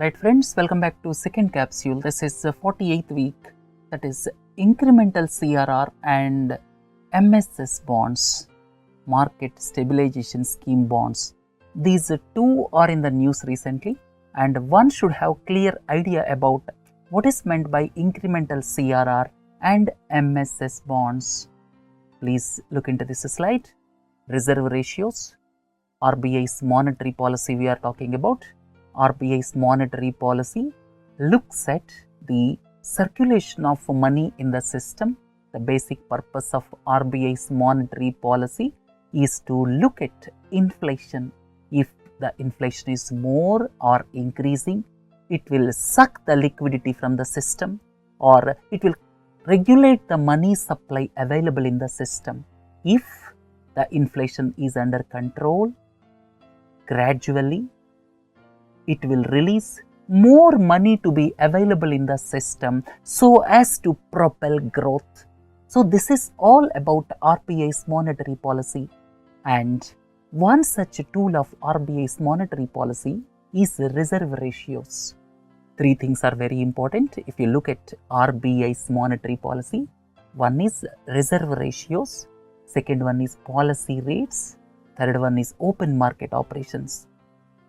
Right friends, welcome back to second capsule. This is the 48th week, that is incremental CRR and MSS bonds, market stabilization scheme bonds. These two are in the news recently, and one should have clear idea about what is meant by incremental CRR and MSS bonds. Please look into this slide. Reserve ratios, RBI's monetary policy we are talking about. RBI's monetary policy looks at the circulation of money in the system. The basic purpose of RBI's monetary policy is to look at inflation. If the inflation is more or increasing, it will suck the liquidity from the system, or it will regulate the money supply available in the system. If the inflation is under control, gradually it will release more money to be available in the system so as to propel growth. So this is all about RBI's monetary policy, and one such tool of RBI's monetary policy is reserve ratios. Three things are very important if you look at RBI's monetary policy. One is reserve ratios, second one is policy rates, third one is open market operations.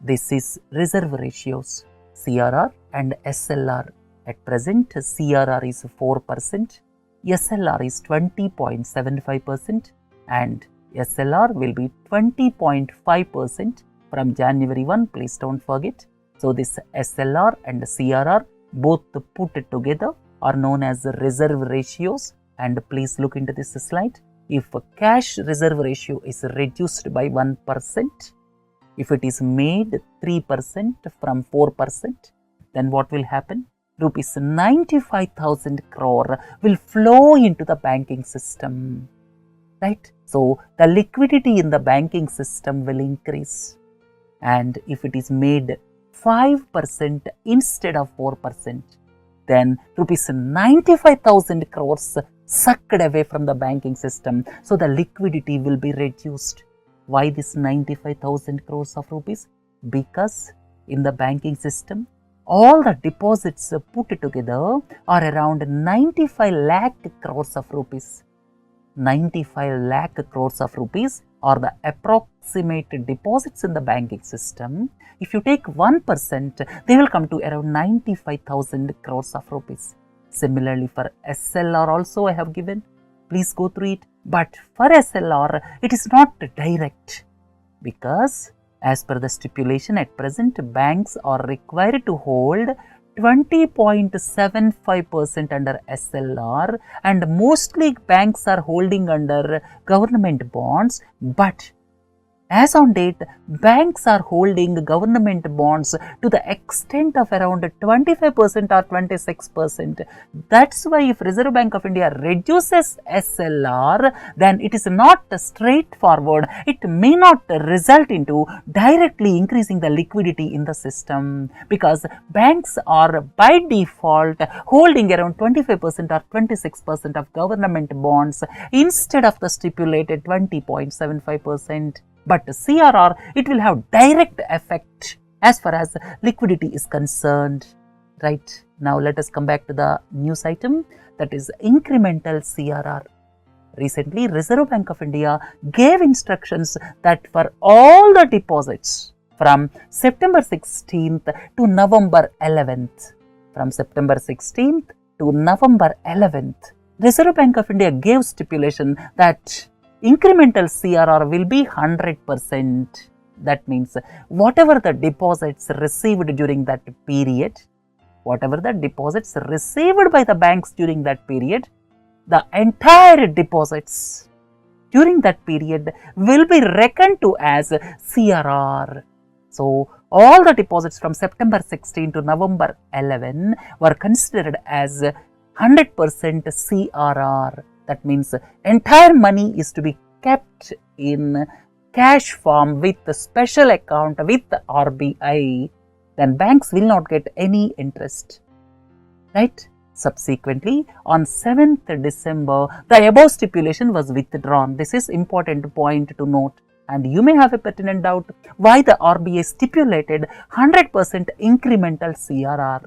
This is reserve ratios, CRR and SLR. At present, CRR is 4%, SLR is 20.75%, and SLR will be 20.5% from January 1. Please don't forget. So this SLR and CRR both put together are known as reserve ratios. And please look into this slide. If cash reserve ratio is reduced by 1%, if it is made 3% from 4%, then what will happen? Rupees 95,000 crore will flow into the banking system, right? So the liquidity in the banking system will increase. And if it is made 5% instead of 4%, then rupees 95,000 crores sucked away from the banking system. So the liquidity will be reduced. Why this 95,000 crores of rupees? Because in the banking system, all the deposits put together are around 95 lakh crores of rupees. 95 lakh crores of rupees are the approximate deposits in the banking system. If you take 1%, they will come to around 95,000 crores of rupees. Similarly, for SLR also I have given. Please go through it. But for SLR, it is not direct, because as per the stipulation at present, banks are required to hold 20.75% under SLR, and mostly banks are holding under government bonds. But as on date, banks are holding government bonds to the extent of around 25% or 26%. That's why if Reserve Bank of India reduces SLR, then it is not straightforward. It may not result into directly increasing the liquidity in the system, because banks are by default holding around 25% or 26% of government bonds instead of the stipulated 20.75%. But CRR, it will have direct effect as far as liquidity is concerned, right? Now let us come back to the news item, that is incremental CRR. Recently, Reserve Bank of India gave instructions that for all the deposits from September 16th to November 11th, from September 16th to November 11th, Reserve Bank of India gave stipulation that incremental CRR will be 100%. That means whatever the deposits received during that period, whatever the deposits received by the banks during that period, the entire deposits during that period will be reckoned to as CRR. So all the deposits from September 16 to November 11 were considered as 100% CRR. That means entire money is to be kept in cash form with a special account with the RBI. Then banks will not get any interest, right? Subsequently, on 7th December, the above stipulation was withdrawn. This is important point to note. And you may have a pertinent doubt why the RBI stipulated 100% incremental CRR.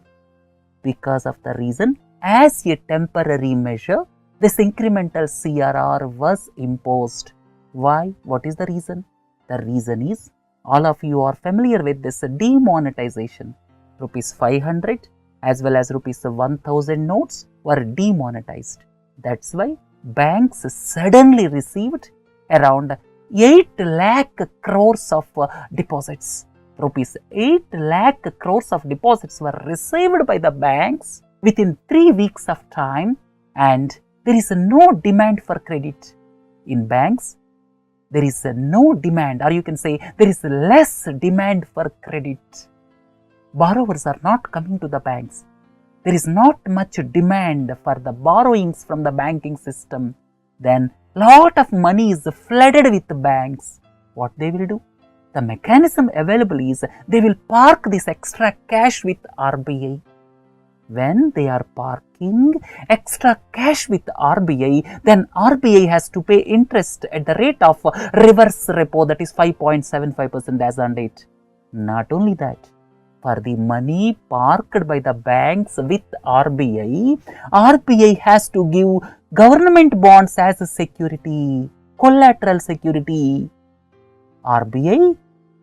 Because of the reason, as a temporary measure, this incremental CRR was imposed. Why? What is the reason? The reason is, all of you are familiar with this demonetization. Rupees 500 as well as rupees 1000 notes were demonetized. That's why banks suddenly received around 8 lakh crores of deposits. Rupees 8 lakh crores of deposits were received by the banks within 3 weeks of time, and there is no demand for credit. In banks, there is no demand, or you can say there is less demand for credit. Borrowers are not coming to the banks. There is not much demand for the borrowings from the banking system. Then lot of money is flooded with banks. What they will do? The mechanism available is they will park this extra cash with RBI. When they are parking extra cash with RBI, then RBI has to pay interest at the rate of reverse repo, that is 5.75% as on date. Not only that, for the money parked by the banks with RBI, RBI has to give government bonds as a security, collateral security. RBI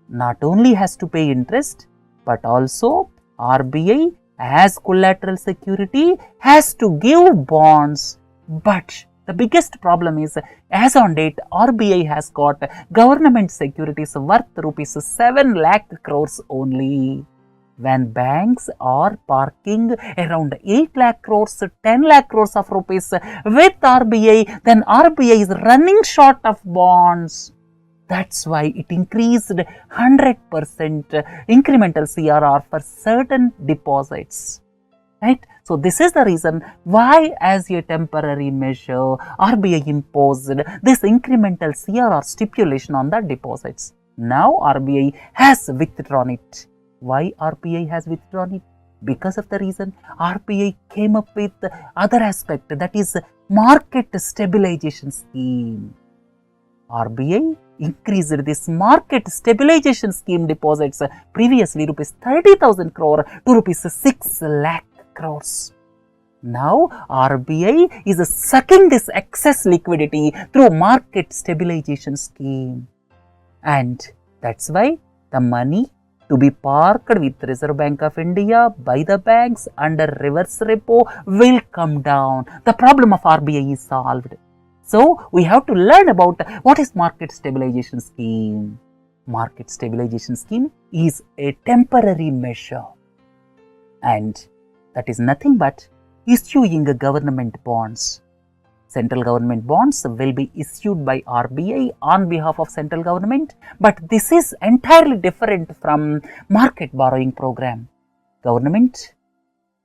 not only has to pay interest, but also RBI as collateral security has to give bonds. But the biggest problem is, as on date, RBI has got government securities worth rupees 7 lakh crores only. When banks are parking around 8 lakh crores, 10 lakh crores of rupees with RBI, then RBI is running short of bonds. That's why it increased 100% incremental CRR for certain deposits. Right? So this is the reason why, as a temporary measure, RBI imposed this incremental CRR stipulation on the deposits. Now RBI has withdrawn it. Why RBI has withdrawn it? Because of the reason RBI came up with other aspect, that is market stabilization scheme. RBI increased this market stabilization scheme deposits previously rupees 30,000 crore to rupees 6 lakh crores. Now RBI is sucking this excess liquidity through market stabilization scheme, and that's why the money to be parked with Reserve Bank of India by the banks under reverse repo will come down. The problem of RBI is solved. So we have to learn about what is market stabilization scheme. Market stabilization scheme is a temporary measure, and that is nothing but issuing government bonds. Central government bonds will be issued by RBI on behalf of central government, but this is entirely different from market borrowing program. Government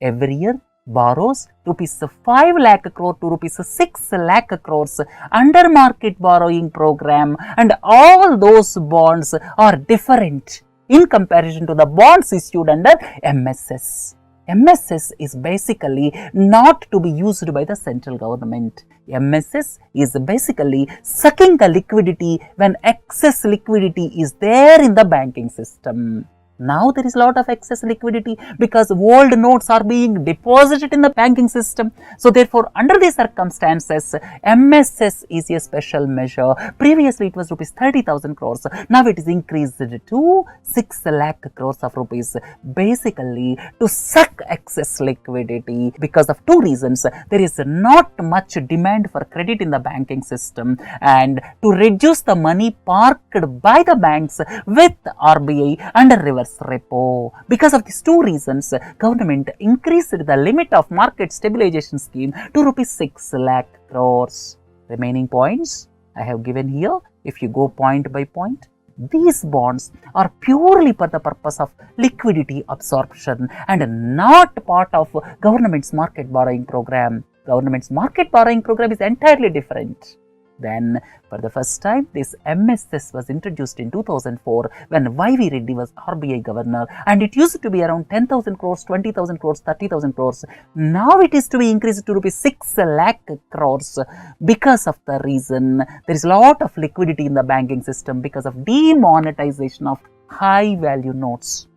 every year borrows rupees 5 lakh crore to rupees 6 lakh crores under market borrowing program, and all those bonds are different in comparison to the bonds issued under MSS. MSS is basically not to be used by the central government. MSS is basically sucking the liquidity when excess liquidity is there in the banking system. Now there is a lot of excess liquidity because old notes are being deposited in the banking system. So therefore, under these circumstances, MSS is a special measure. Previously it was rupees 30,000 crores. Now it is increased to 6 lakh crores of rupees, basically to suck excess liquidity because of two reasons. There is not much demand for credit in the banking system, and to reduce the money parked by the banks with RBI under reverse repo. Because of these two reasons, government increased the limit of market stabilization scheme to rupees 6 lakh crores. Remaining points I have given here. If you go point by point, these bonds are purely for the purpose of liquidity absorption and not part of government's market borrowing program. Government's market borrowing program is entirely different. Then for the first time this MSS was introduced in 2004 when Y.V. Reddy was RBI governor, and it used to be around 10,000 crores, 20,000 crores, 30,000 crores. Now it is to be increased to rupees 6 lakh crores because of the reason there is a lot of liquidity in the banking system because of demonetization of high value notes.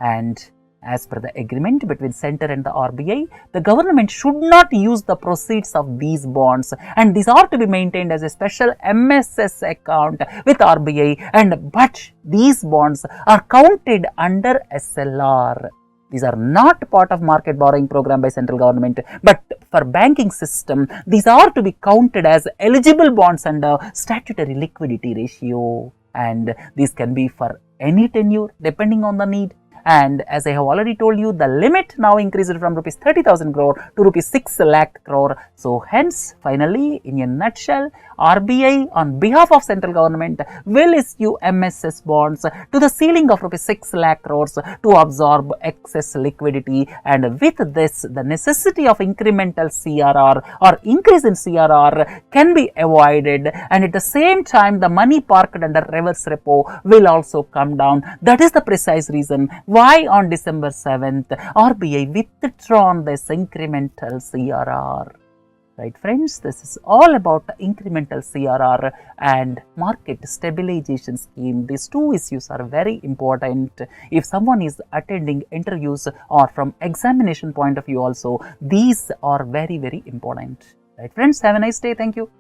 And as per the agreement between Centre and the RBI, the government should not use the proceeds of these bonds, and these are to be maintained as a special MSS account with RBI, but these bonds are counted under SLR. These are not part of market borrowing program by central government, but for banking system, these are to be counted as eligible bonds under statutory liquidity ratio, and these can be for any tenure depending on the need. And as I have already told you, the limit now increased from rupees 30,000 crore to rupees 6 lakh crore. So hence, finally, in a nutshell, RBI on behalf of central government will issue MSS bonds to the ceiling of rupees 6 lakh crores to absorb excess liquidity, and with this, the necessity of incremental CRR or increase in CRR can be avoided, and at the same time, the money parked under reverse repo will also come down. That is the precise reason why on December 7th, RBI withdrawn this incremental CRR. Right friends, this is all about the incremental CRR and market stabilization scheme. These two issues are very important. If someone is attending interviews or from examination point of view also, these are very, very important. Right friends, have a nice day. Thank you.